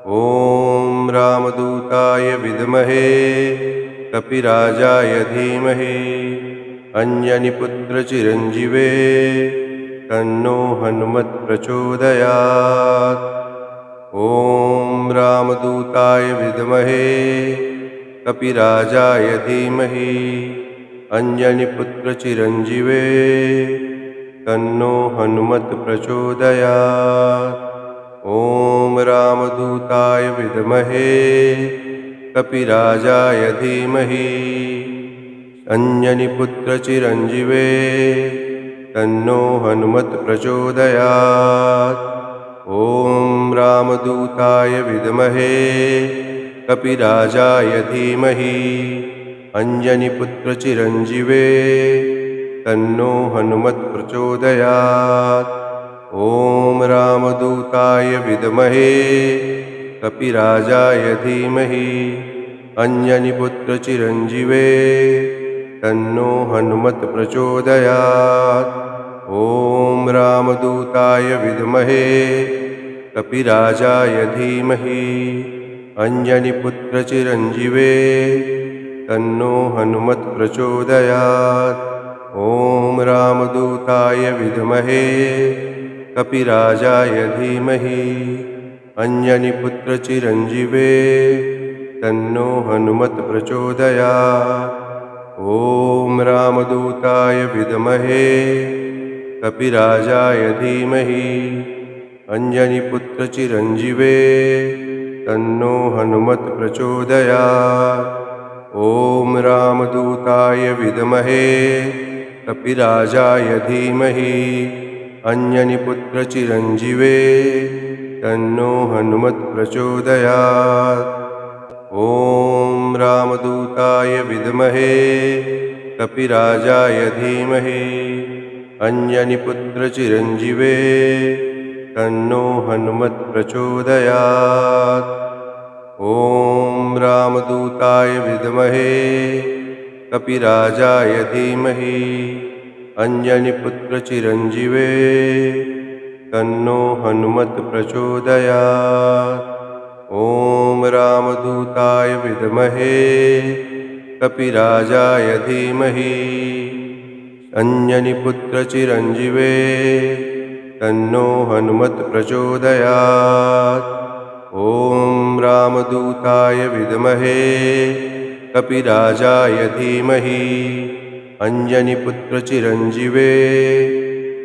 ॐ रामदूताय विद्महे कपिराजाय धीमहि अंजनीपुत्रचिरञ्जीवे तन्नो हनुमत् प्रचोदयात्। ॐ रामदूताय विद्महे कपिराजाय धीमहि अंजनीपुत्रचिरञ्जीवे तन्नो हनुमत् प्रचोदयात्। ॐ रामदूताय विद्महे कपिराजाय धीमहि अंजनीपुत्रचिरञ्जीवे तन्नो हनुमत् प्रचोदयात्। ॐ रामदूताय विद्महे कपिराजाय धीमहि अंजनीपुत्रचिरञ्जीवे तन्नो हनुमत् प्रचोदयात्। ॐ रामदूताय विद्महे कपिराजाय धीमहि अंजनीपुत्रचिरञ्जीवे तन्नो हनुमत् प्रचोदयात्। ॐ रामदूताय विद्महे कपिराजाय धीमहि अंजनीपुत्रचिरञ्जीवे तन्नो हनुमत् प्रचोदयात्। ॐ रामदूताय विद्महे कपिराजाय धीमहि अंजनीपुत्रचिरञ्जीवे तन्नो हनुमत् प्रचोदयात्। ॐ रामदूताय विद्महे कपिराजाय धीमहि अंजनीपुत्रचिरञ्जीवे तन्नो हनुमत् प्रचोदयात्। ॐ रामदूताय विद्महे कपिराजाय धीमहि अंजनीपुत्रचिरञ्जीवे तन्नो हनुमत् प्रचोदयात्। ॐ रामदूताय विद्महे कपिराजाय धीमहि अंजनीपुत्रचिरञ्जीवे तन्नो हनुमत् प्रचोदयात्। ॐ रामदूताय विद्महे कपिराजाय धीमहि अंजनीपुत्रचिरञ्जीवे तन्नो हनुमत् प्रचोदयात्। ॐ रामदूताय विद्महे कपिराजाय धीमहि अंजनीपुत्रचिरञ्जीवे तन्नो हनुमत् प्रचोदयात्। ॐ रामदूताय विद्महे कपिराजाय धीमहि अंजनीपुत्रचिरञ्जीवे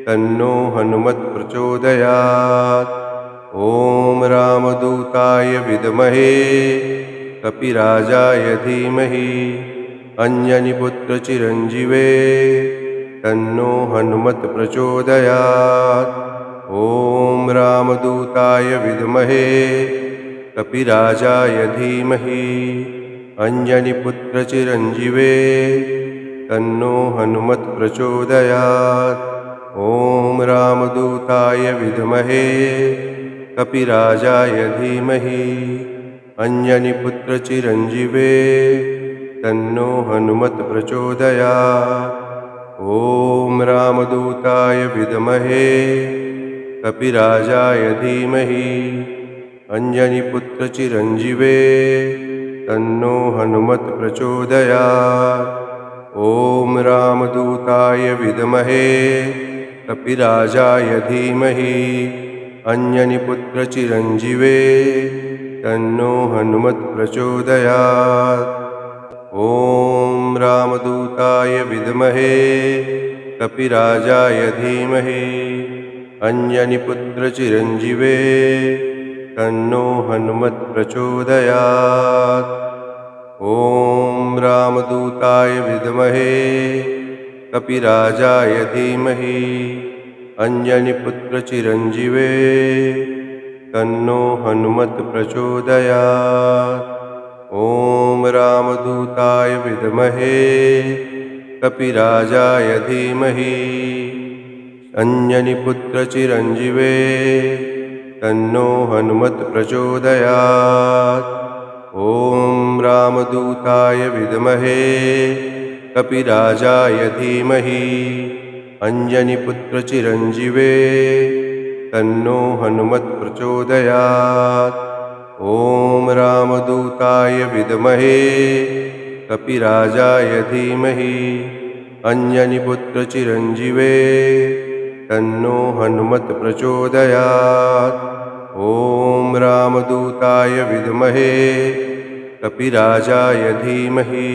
तन्नो हनुमत् प्रचोदयात्। ॐ रामदूताय विद्महे कपिराजाय धीमहि अंजनीपुत्रचिरञ्जीवे तन्नो हनुमत् प्रचोदयात्। ॐ रामदूताय विद्महे कपिराजाय धीमहि अंजनीपुत्रचिरञ्जीवे तन्नो हनुमत् प्रचोदयात्। ॐ रामदूताय विद्महे कपिराजाय धीमहि अंजनीपुत्रचिरञ्जीवे तन्नो हनुमत् प्रचोदयात्। ॐ रामदूताय विद्महे कपिराजाय धीमहि अंजनीपुत्रचिरञ्जीवे तन्नो हनुमत् प्रचोदयात्। ॐ रामदूताय विद्महे कपिराजाय धीमहि अंजनीपुत्रचिरञ्जीवे तन्नो हनुमत् प्रचोदयात्। ॐ रामदूताय विद्महे कपिराजाय धीमहि अंजनीपुत्रचिरञ्जीवे तन्नो हनुमत् प्रचोदयात्। ॐ रामदूताय विद्महे कपिराजाय धीमहि अंजनीपुत्रचिरञ्जीवे तन्नो हनुमत् प्रचोदयात्। ॐ रामदूताय विद्महे कपिराजाय धीमहि अंजनीपुत्रचिरञ्जीवे तन्नो हनुमत् प्रचोदयात्। ॐ रामदूताय विद्महे कपिराजाय धीमहि अंजनीपुत्रचिरञ्जीवे तन्नो हनुमत् प्रचोदयात्। ॐ रामदूताय विद्महे कपिराजाय धीमहि अंजनीपुत्रचिरञ्जीवे तन्नो हनुमत् प्रचोदयात्। ॐ रामदूताय विद्महे कपिराजाय धीमहि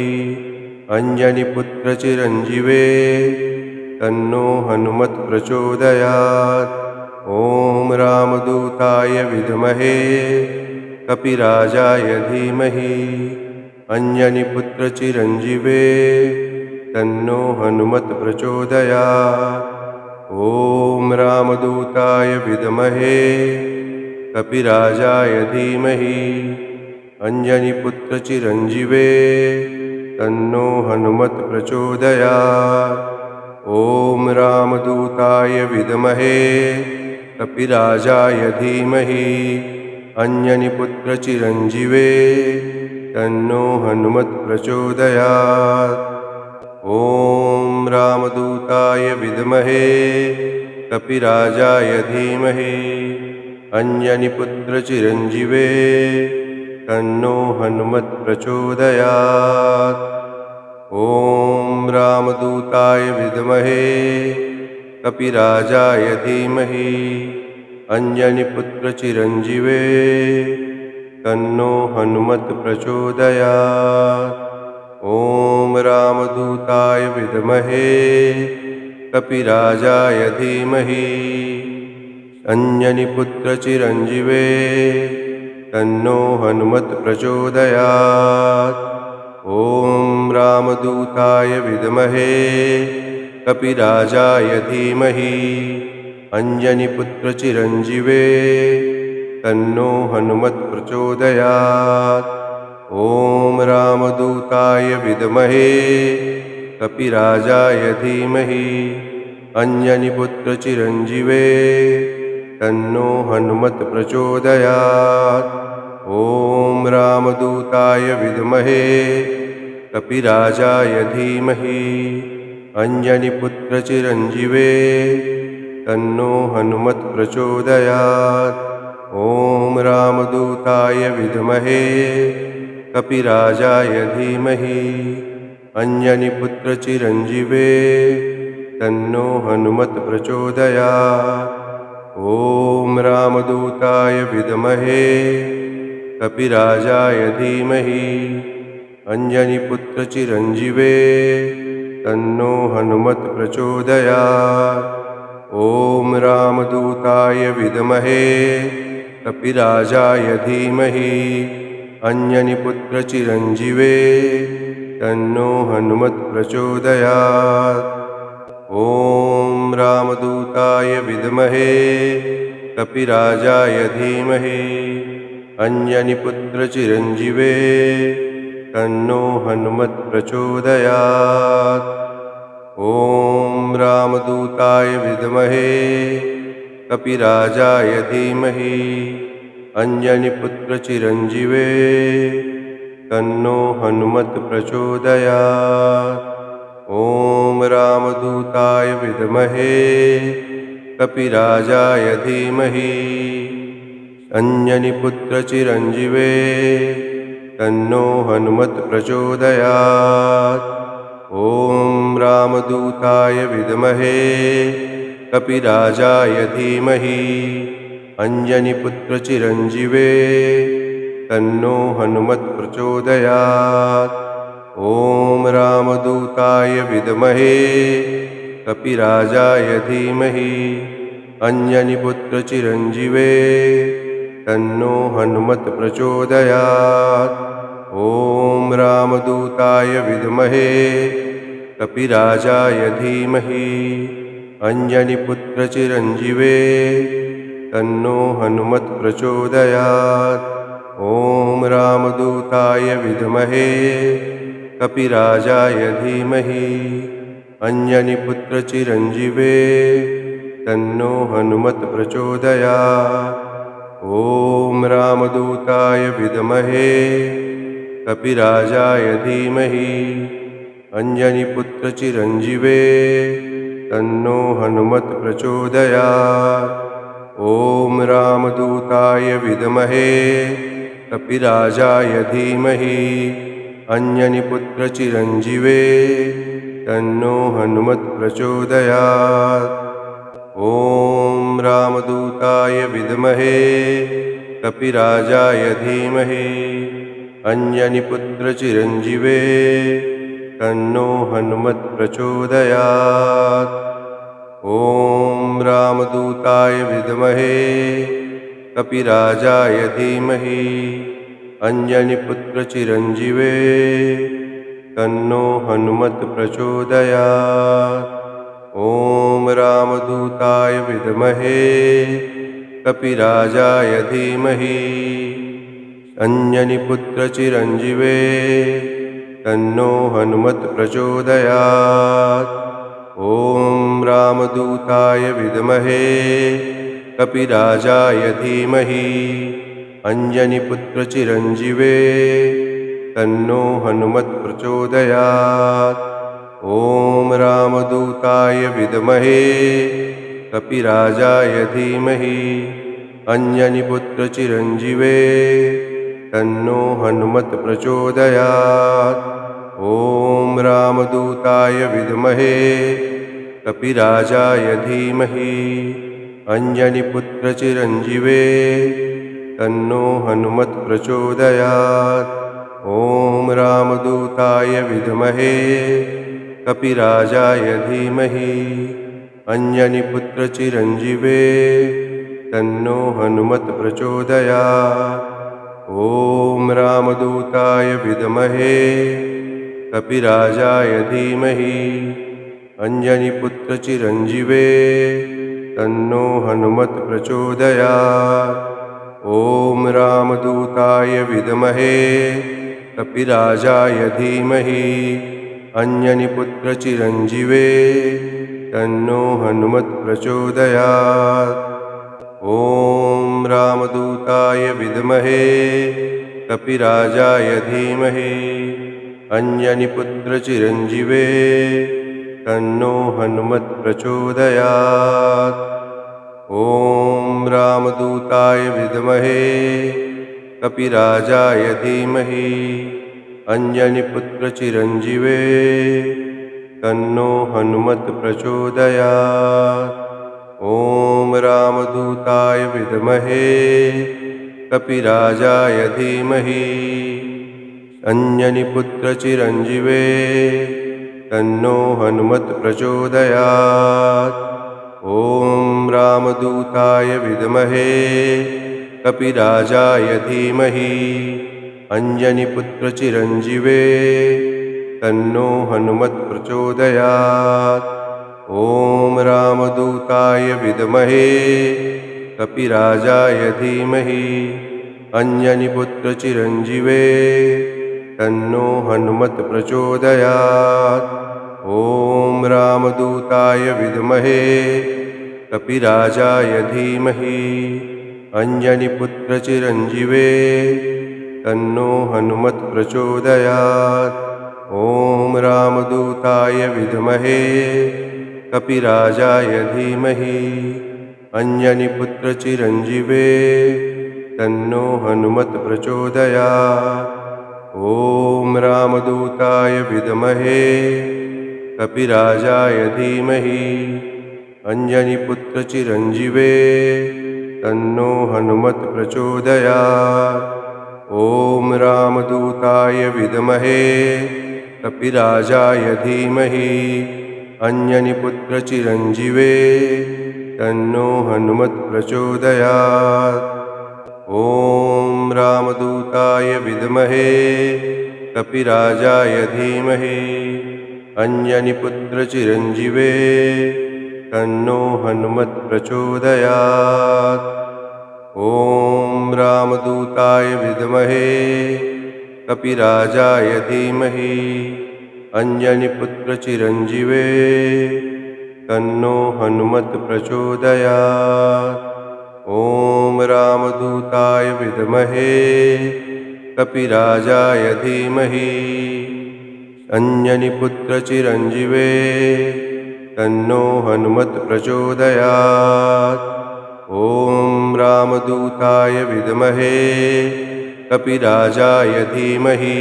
अंजनीपुत्रचिरञ्जीवे तन्नो हनुमत् प्रचोदयात्। ॐ रामदूताय विद्महे कपिराजाय धीमहि अंजनीपुत्रचिरञ्जीवे तन्नो हनुमत् प्रचोदयात्। ॐ रामदूताय विद्महे कपिराजाय धीमहि अंजनीपुत्रचिरञ्जीवे तन्नो हनुमत् प्रचोदयात्। ॐ रामदूताय विद्महे कपिराजाय धीमहि अंजनीपुत्रचिरञ्जीवे तन्नो हनुमत् प्रचोदयात्। ॐ रामदूताय विद्महे कपिराजाय धीमहि अंजनीपुत्रचिरञ्जीवे तन्नो हनुमत् प्रचोदयात्। ॐ रामदूताय विद्महे कपिराजाय धीमहि अंजनीपुत्रचिरञ्जीवे तन्नो हनुमत् प्रचोदयात्। ॐ रामदूताय विद्महे कपिराजाय धीमहि अंजनीपुत्रचिरञ्जीवे तन्नो हनुमत् प्रचोदयात्। ॐ रामदूताय विद्महे कपिराजाय धीमहि अंजनीपुत्रचिरञ्जीवे तन्नो हनुमत् प्रचोदयात्। ॐ रामदूताय विद्महे कपिराजाय धीमहि अंजनीपुत्रचिरञ्जीवे तन्नो हनुमत् प्रचोदयात्। ॐ रामदूताय विद्महे कपिराजाय धीमहि अंजनीपुत्रचिरञ्जीवे तन्नो हनुमत् प्रचोदयात्। ॐ रामदूताय विद्महे कपिराजाय धीमहि अंजनीपुत्रचिरञ्जीवे तन्नो हनुमत् प्रचोदयात्। ॐ रामदूताय विद्महे कपिराजाय धीमहि अंजनीपुत्रचिरञ्जीवे तन्नो हनुमत् प्रचोदयात्। ॐ रामदूताय विद्महे कपिराजाय धीमहि अंजनीपुत्रचिरञ्जीवे तन्नो हनुमत् प्रचोदयात्। ॐ रामदूताय विद्महे कपिराजाय धीमहि अंजनीपुत्रचिरञ्जीवे तन्नो हनुमत् प्रचोदयात्। ॐ रामदूताय विद्महे कपिराजाय धीमहि अंजनीपुत्रचिरञ्जीवे तन्नो हनुमत् प्रचोदयात्। ॐ रामदूताय विद्महे कपिराजाय धीमहि अंजनीपुत्रचिरञ्जीवे तन्नो हनुमत् प्रचोदयात्। ॐ रामदूताय विद्महे कपिराजाय धीमहि अंजनीपुत्रचिरञ्जीवे तन्नो हनुमत् प्रचोदयात्। ॐ रामदूताय विद्महे कपिराजाय धीमहि अंजनीपुत्रचिरञ्जीवे तन्नो हनुमत् प्रचोदयात्। ॐ रामदूताय विद्महे कपिराजाय धीमहि अंजनीपुत्रचिरञ्जीवे तन्नो हनुमत् प्रचोदयात्। ॐ रामदूताय विद्महे कपिराजाय धीमहि अंजनीपुत्रचिरञ्जीवे तन्नो हनुमत् प्रचोदयात्। ॐ रामदूताय विद्महे कपिराजाय धीमहि अंजनीपुत्रचिरञ्जीवे तन्नो हनुमत् प्रचोदयात्। ॐ रामदूताय विद्महे कपिराजाय धीमहि अंजनीपुत्रचिरञ्जीवे तन्नो हनुमत् प्रचोदयात्। ॐ रामदूताय विद्महे कपिराजाय धीमहि अंजनीपुत्रचिरञ्जीवे तन्नो हनुमत् प्रचोदयात्। ॐ रामदूताय विद्महे कपिराजाय धीमहि अंजनीपुत्रचिरञ्जीवे तन्नो हनुमत् प्रचोदयात्। ॐ रामदूताय विद्महे कपिराजाय धीमहि अंजनीपुत्रचिरञ्जीवे तन्नो हनुमत् प्रचोदयात्। ॐ रामदूताय विद्महे कपिराजाय धीमहि अंजनीपुत्रचिरञ्जीवे तन्नो हनुमत् प्रचोदयात्। ॐ रामदूताय विद्महे कपिराजाय धीमहि अंजनीपुत्रचिरञ्जीवे तन्नो हनुमत् प्रचोदयात्। ॐ रामदूताय विद्महे कपिराजाय धीमहि अंजनीपुत्रचिरञ्जीवे तन्नो हनुमत् प्रचोदयात्। ॐ रामदूताय विद्महे कपिराजाय धीमहि अंजनीपुत्रचिरञ्जीवे तन्नो हनुमत् प्रचोदयात्। ॐ रामदूताय विद्महे कपिराजाय धीमहि अंजनीपुत्रचिरञ्जीवे तन्नो हनुमत् प्रचोदयात्। ॐ रामदूताय विद्महे कपिराजाय धीमहि अंजनीपुत्रचिरञ्जीवे तन्नो हनुमत् प्रचोदयात्। ॐ रामदूताय विद्महे कपिराजाय धीमहि अंजनीपुत्रचिरञ्जीवे तन्नो हनुमत् प्रचोदयात्। ॐ रामदूताय विद्महे कपिराजाय धीमहि अंजनीपुत्रचिरञ्जीवे तन्नो हनुमत् प्रचोदयात्। ॐ रामदूताय विद्महे कपिराजाय धीमहि अंजनीपुत्रचिरञ्जीवे तन्नो हनुमत् प्रचोदयात्। ॐ रामदूताय विद्महे कपिराजाय धीमहि अंजनीपुत्रचिरञ्जीवे तन्नो हनुमत् प्रचोदयात्। ॐ रामदूताय विद्महे कपिराजाय धीमहि अंजनीपुत्रचिरञ्जीवे तन्नो हनुमत् प्रचोदयात्। ॐ रामदूताय विद्महे कपिराजाय धीमहि अंजनीपुत्रचिरञ्जीवे तन्नो हनुमत् प्रचोदयात्। ॐ रामदूताय विद्महे कपिराजाय धीमहि अंजनीपुत्रचिरञ्जीवे तन्नो हनुमत् प्रचोदयात्। ॐ रामदूताय विद्महे कपिराजाय धीमहि अंजनीपुत्रचिरञ्जीवे तन्नो हनुमत् प्रचोदयात्। ॐ रामदूताय विद्महे कपिराजाय धीमहि अंजनीपुत्रचिरञ्जीवे तन्नो हनुमत् प्रचोदयात्। ॐ रामदूताय विद्महे कपिराजाय धीमहि अंजनीपुत्रचिरञ्जीवे तन्नो हनुमत् प्रचोदयात्। ॐ रामदूताय विद्महे कपिराजाय धीमहि अंजनीपुत्रचिरञ्जीवे तन्नो हनुमत् प्रचोदयात्। ॐ रामदूताय विद्महे कपिराजाय धीमहि अंजनीपुत्रचिरञ्जीवे तन्नो हनुमत् प्रचोदयात्। ॐ रामदूताय विद्महे कपिराजाय धीमहि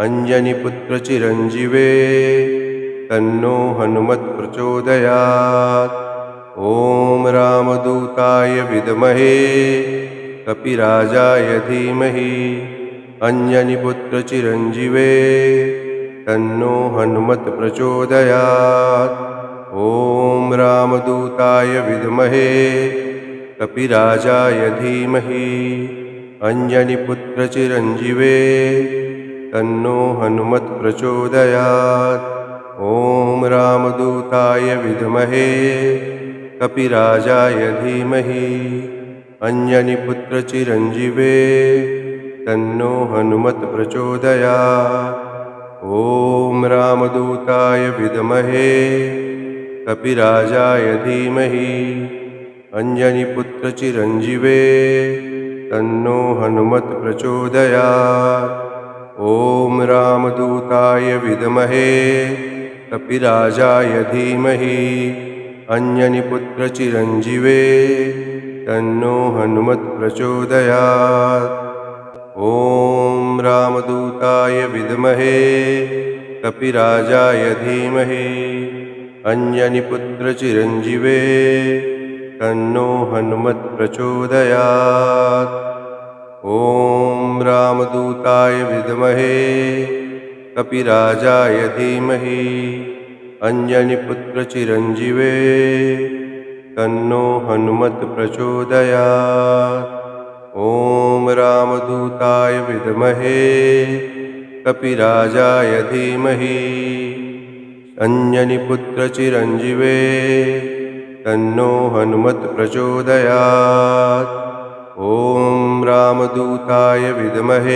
अंजनीपुत्रचिरञ्जीवे तन्नो हनुमत् प्रचोदयात्। ॐ रामदूताय विद्महे कपिराजाय धीमहि अंजनीपुत्रचिरञ्जीवे तन्नो हनुमत् प्रचोदयात्। ॐ रामदूताय विद्महे कपिराजाय धीमहि अंजनीपुत्रचिरञ्जीवे तन्नो हनुमत् प्रचोदयात्। ॐ रामदूताय विद्महे कपिराजाय धीमहि अंजनीपुत्रचिरञ्जीवे तन्नो हनुमत् प्रचोदयात्। ॐ रामदूताय विद्महे कपिराजाय धीमहि अंजनीपुत्रचिरञ्जीवे तन्नो हनुमत् प्रचोदयात्। ॐ रामदूताय विद्महे कपिराजाय धीमहि अंजनीपुत्रचिरञ्जीवे तन्नो हनुमत् प्रचोदयात्। ॐ रामदूताय विद्महे कपिराजाय धीमहि अंजनीपुत्रचिरञ्जीवे तन्नो हनुमत् प्रचोदयात्। ॐ रामदूताय विद्महे कपिराजाय धीमहि अंजनीपुत्रचिरञ्जीवे तन्नो हनुमत् प्रचोदयात्। ॐ रामदूताय विद्महे कपिराजाय धीमहि अंजनीपुत्रचिरञ्जीवे तन्नो हनुमत् प्रचोदयात्। ॐ रामदूताय विद्महे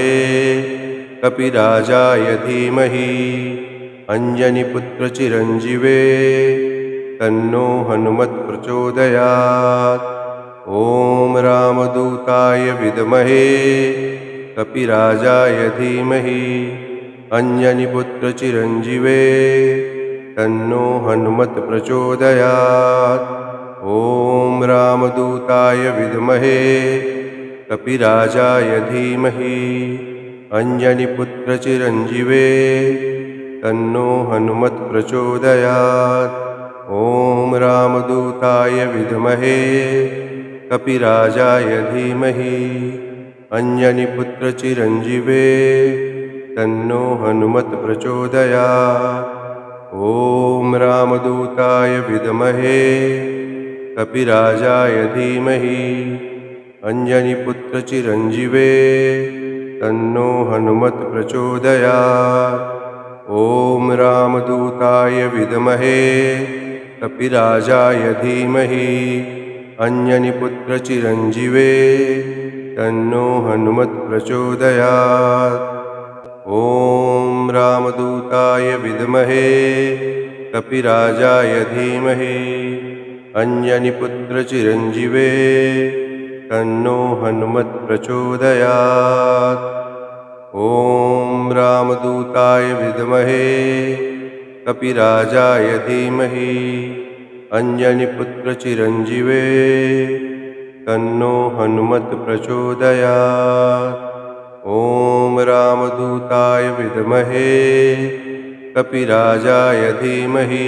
कपिराजाय धीमहि अंजनीपुत्रचिरञ्जीवे तन्नो हनुमत् प्रचोदयात्। ॐ रामदूताय विद्महे कपिराजाय धीमहि अंजनीपुत्रचिरञ्जीवे तन्नो हनुमत् प्रचोदयात्। ॐ रामदूताय विद्महे कपिराजाय धीमहि अंजनीपुत्रचिरञ्जीवे तन्नो हनुमत् प्रचोदयात्। ॐ रामदूताय विद्महे कपिराजाय धीमहि अंजनीपुत्रचिरञ्जीवे तन्नो हनुमत् प्रचोदयात्। ॐ रामदूताय विद्महे कपिराजाय धीमहि अंजनीपुत्रचिरञ्जीवे तन्नो हनुमत् प्रचोदयात्। ॐ रामदूताय विद्महे कपिराजाय धीमहि अंजनीपुत्रचिरञ्जीवे तन्नो हनुमत् प्रचोदयात्। ॐ रामदूताय विद्महे कपिराजाय धीमहि अंजनीपुत्रचिरञ्जीवे तन्नो हनुमत् प्रचोदयात्। ॐ रामदूताय विद्महे कपिराजाय धीमहि अंजनीपुत्रचिरञ्जीवे तन्नो हनुमत् प्रचोदयात्। ॐ रामदूताय विद्महे कपिराजाय धीमहि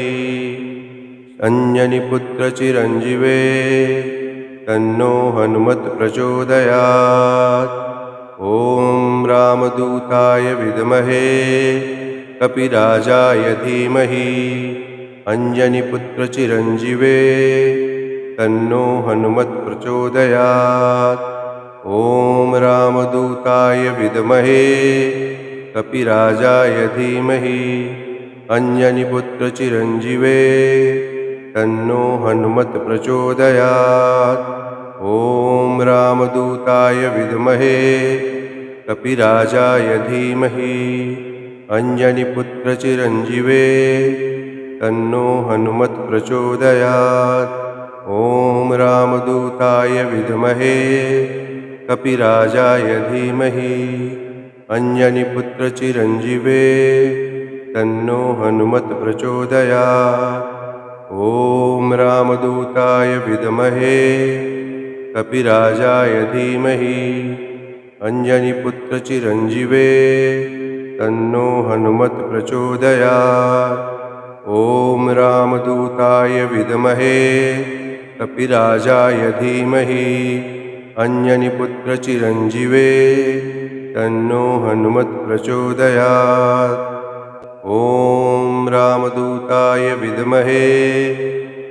अंजनीपुत्रचिरञ्जीवे तन्नो हनुमत् प्रचोदयात्। ॐ रामदूताय विद्महे कपिराजाय धीमहि अंजनीपुत्रचिरञ्जीवे तन्नो हनुमत् प्रचोदयात्। ॐ रामदूताय विद्महे कपिराजाय धीमहि अंजनीपुत्रचिरञ्जीवे तन्नो हनुमत् प्रचोदयात्। ॐ रामदूताय विद्महे कपिराजाय धीमहि अंजनीपुत्रचिरञ्जीवे तन्नो हनुमत् प्रचोदयात्। ॐ रामदूताय विद्महे कपिराजाय धीमहि अंजनीपुत्रचिरञ्जीवे तन्नो हनुमत् प्रचोदयात्। ॐ रामदूताय विद्महे कपिराजाय धीमहि अंजनीपुत्र चिरंजीवे तन्नो हनुमत् प्रचोदयात्। ओम रामदूताय विद्महे कपिराजाय धीमहि अंजनीपुत्र चिरंजीवे तन्नो हनुमत् प्रचोदयात्। ओम रामदूताय विद्महे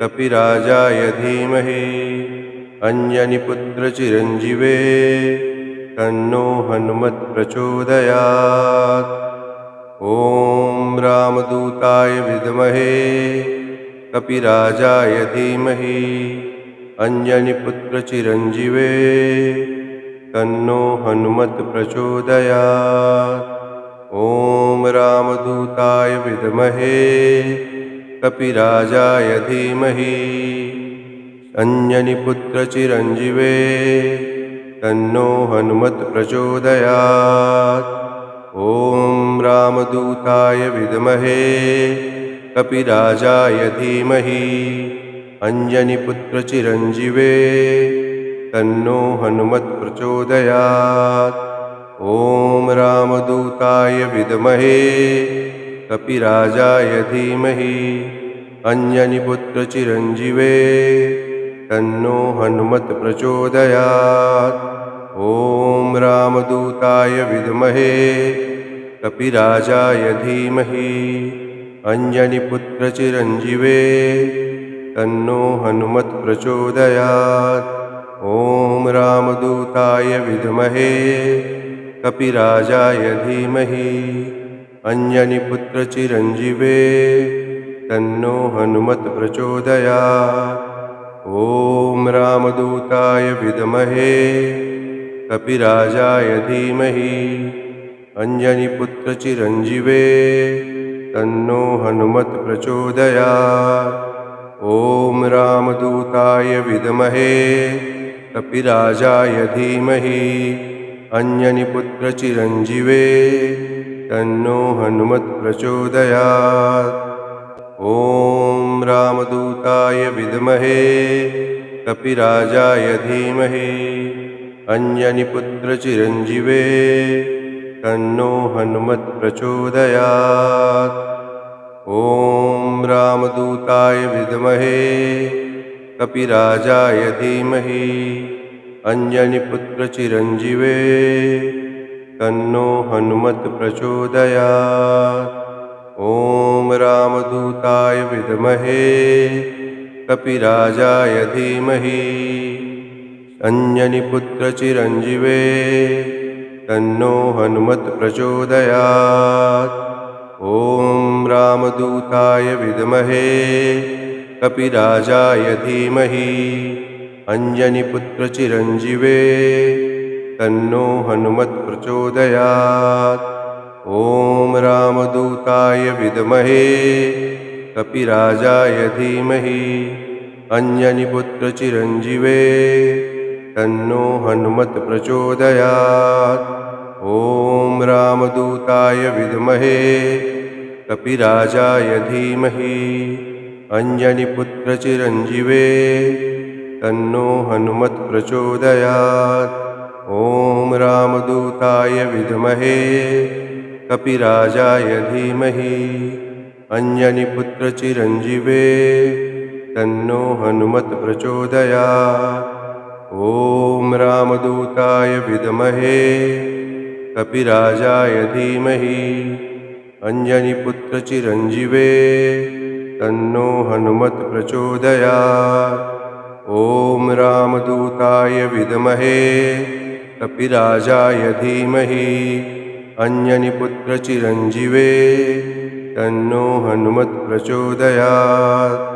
कपिराजाय धीमहि अंजनीपुत्र चिरंजीवे तन्नो हनुमत् प्रचोदयात्। ओम रामदूताय विद्महे कपिराजाय धीमहि अंजनीपुत्र चिरंजीवे तन्नो हनुमत् प्रचोदयात्। ओम रामदूताय विद्महे कपिराजाय धीमहि अंजनीपुत्र चिरंजीवे तन्नो हनुमत् प्रचोदयात्। ओम रामदूताय विद्महे कपिराजाय धीमहि अंजनीपुत्र चिरंजीवे तन्नो हनुमत् प्रचोदयात्। ओम रामदूताय विद्महे कपिराजाय धीमहि अंजनीपुत्र चिरंजीवे तन्नो हनुमत् प्रचोदयात्। ओम रामदूताय विद्महे कपिराजाय धीमहि अंजनीपुत्र चिरंजीवे तन्नो हनुमत् प्रचोदयात्। ओम रामदूताय विद्महे कपिराजाय धीमहि अंजनीपुत्र चिरंजीवे तन्नो हनुमत् प्रचोदयात्। ओम रामदूताय विद्महे कपिराजाय धीमहि अंजनीपुत्र चिरंजीवे तन्नो हनुमत् प्रचोदयात्। ओम रामदूताय विद्महे कपिराजाय धीमहि अंजनीपुत्र चिरंजीवे तन्नो हनुमत् प्रचोदयात्। ओम रामदूताय विद्महे कपिराजाय धीमहि अंजनीपुत्र चिरंजीवे तन्नो हनुमत् प्रचोदयात्। ओम रामदूताय विद्महे कपिराजाय धीमहि अंजनीपुत्र चिरंजीवे तन्नो हनुमत् प्रचोदयात्। ओम रामदूताय विद्महे कपिराजाय धीमहि अंजनीपुत्र चिरंजीवे तन्नो हनुमत् प्रचोदयात्। ओम रामदूताय विद्महे कपिराजाय धीमहि अंजनीपुत्र चिरंजीवे तन्नो हनुमत् प्रचोदयात्। ओम रामदूताय विद्महे कपिराजाय धीमहि अंजनीपुत्र चिरंजीवे तन्नो हनुमत् प्रचोदयात्। ओम रामदूताय विद्महे कपिराजाय धीमहि अंजनीपुत्र चिरंजीवे तन्नो हनुमत् प्रचोदयात्। ओम रामदूताय विद्महे कपिराजाय धीमहि अंजनीपुत्र चिरंजीवे तन्नो हनुमत् प्रचोदयात्। ओम रामदूताय विद्महे कपिराजाय धीमहि अंजनीपुत्र चिरंजीवे तन्नो हनुमत् प्रचोदयात्। ओम रामदूताय विद्महे कपिराजाय धीमहि अंजनीपुत्र चिरंजीवे तन्नो हनुमत् प्रचोदयात्।